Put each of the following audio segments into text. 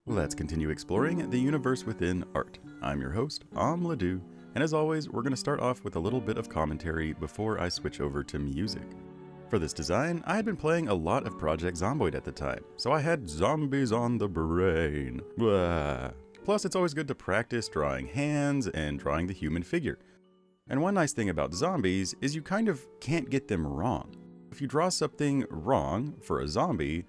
Let's continue exploring the universe within art. I'm your host, OmLedu, and as always, we're going to start off with a little bit of commentary before I switch over to music. For this design, I had been playing a lot of Project Zomboid at the time, so I had zombies on the brain. Blah. Plus, it's always good to practice drawing hands and drawing the human figure. And one nice thing about zombies is you kind of can't get them wrong. If you draw something wrong for a zombie,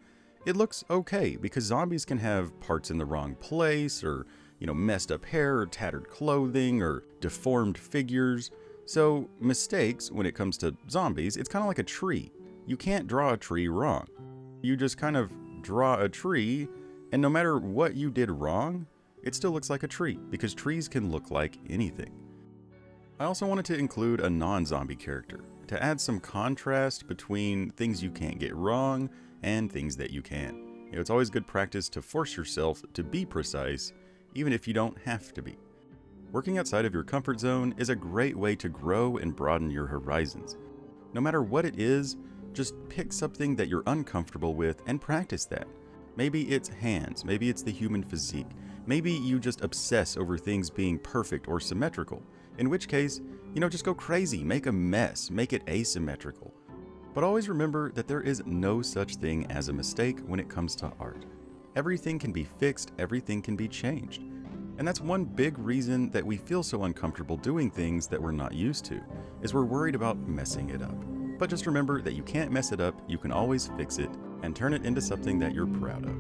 it looks okay because zombies can have parts in the wrong place or, messed up hair or tattered clothing or deformed figures. So mistakes when it comes to zombies, it's kind of like a tree. You can't draw a tree wrong. You just kind of draw a tree, and no matter what you did wrong, it still looks like a tree because trees can look like anything. I also wanted to include a non-zombie character to add some contrast between things you can't get wrong and things that you can. It's always good practice to force yourself to be precise, even if you don't have to be. Working outside of your comfort zone is a great way to grow and broaden your horizons. No matter what it is, just pick something that you're uncomfortable with and practice that. Maybe it's hands, maybe it's the human physique, maybe you just obsess over things being perfect or symmetrical, in which case, just go crazy, make a mess, make it asymmetrical. But always remember that there is no such thing as a mistake when it comes to art. Everything can be fixed, everything can be changed. And that's one big reason that we feel so uncomfortable doing things that we're not used to, is we're worried about messing it up. But just remember that you can't mess it up, you can always fix it, and turn it into something that you're proud of.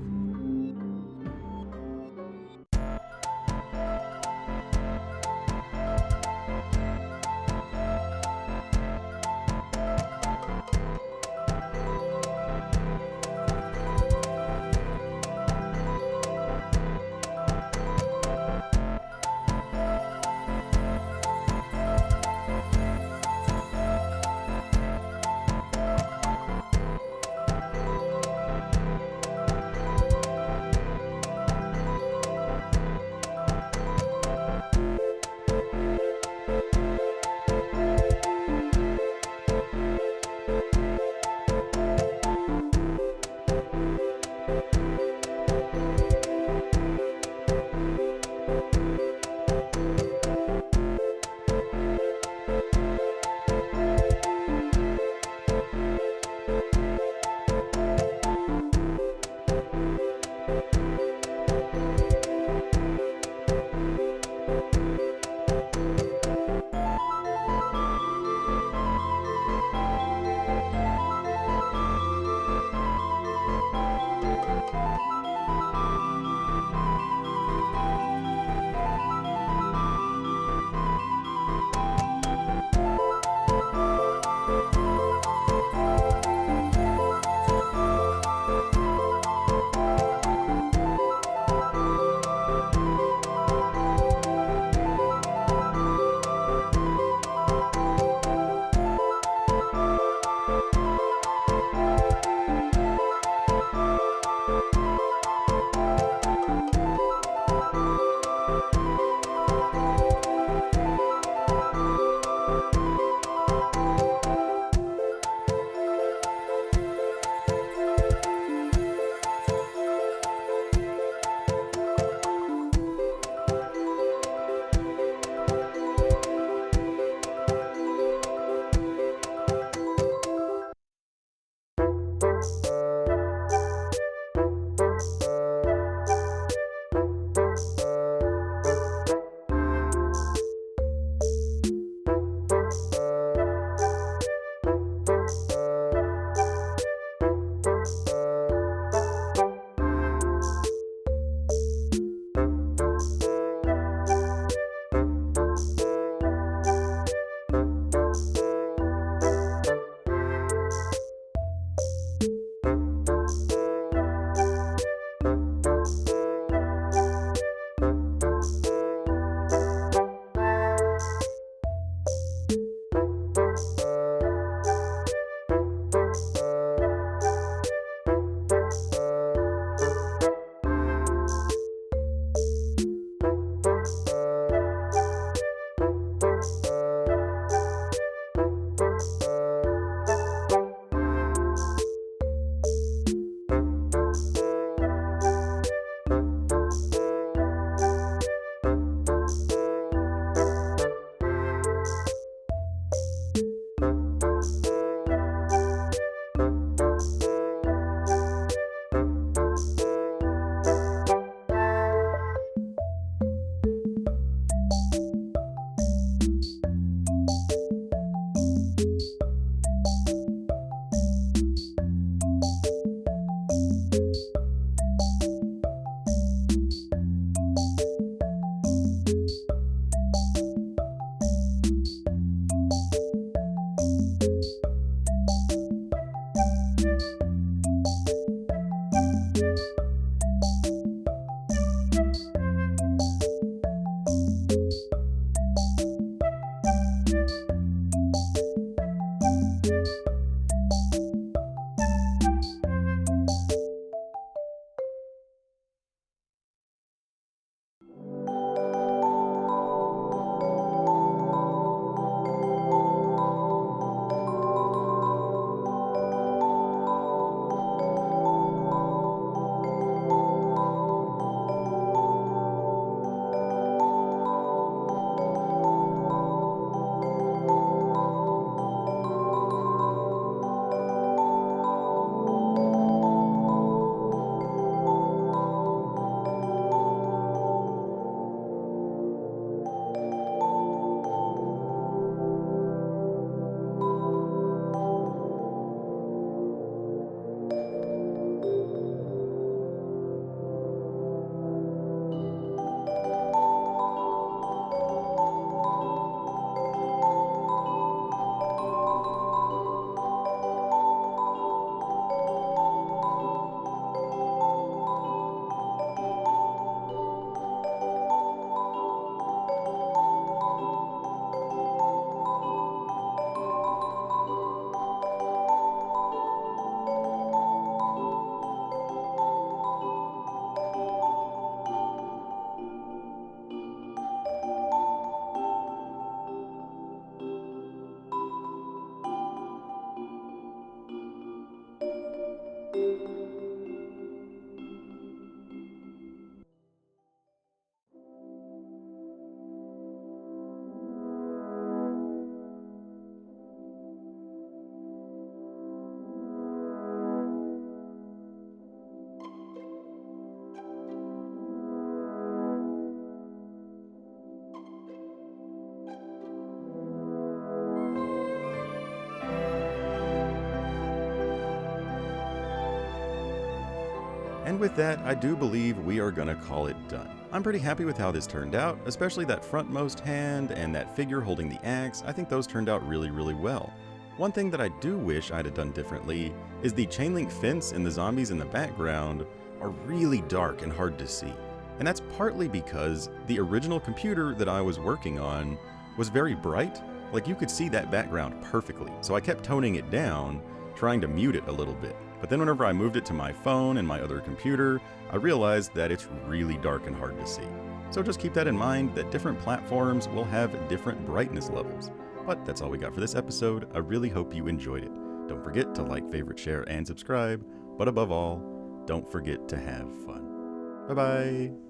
And with that, I do believe we are gonna call it done. I'm pretty happy with how this turned out, especially that frontmost hand and that figure holding the axe. I think those turned out really, really well. One thing that I do wish I'd have done differently is the chain link fence and the zombies in the background are really dark and hard to see. And that's partly because the original computer that I was working on was very bright. Like, you could see that background perfectly. So I kept toning it down, trying to mute it a little bit. But then whenever I moved it to my phone and my other computer, I realized that it's really dark and hard to see. So just keep that in mind, that different platforms will have different brightness levels. But that's all we got for this episode. I really hope you enjoyed it. Don't forget to like, favorite, share, and subscribe. But above all, don't forget to have fun. Bye-bye.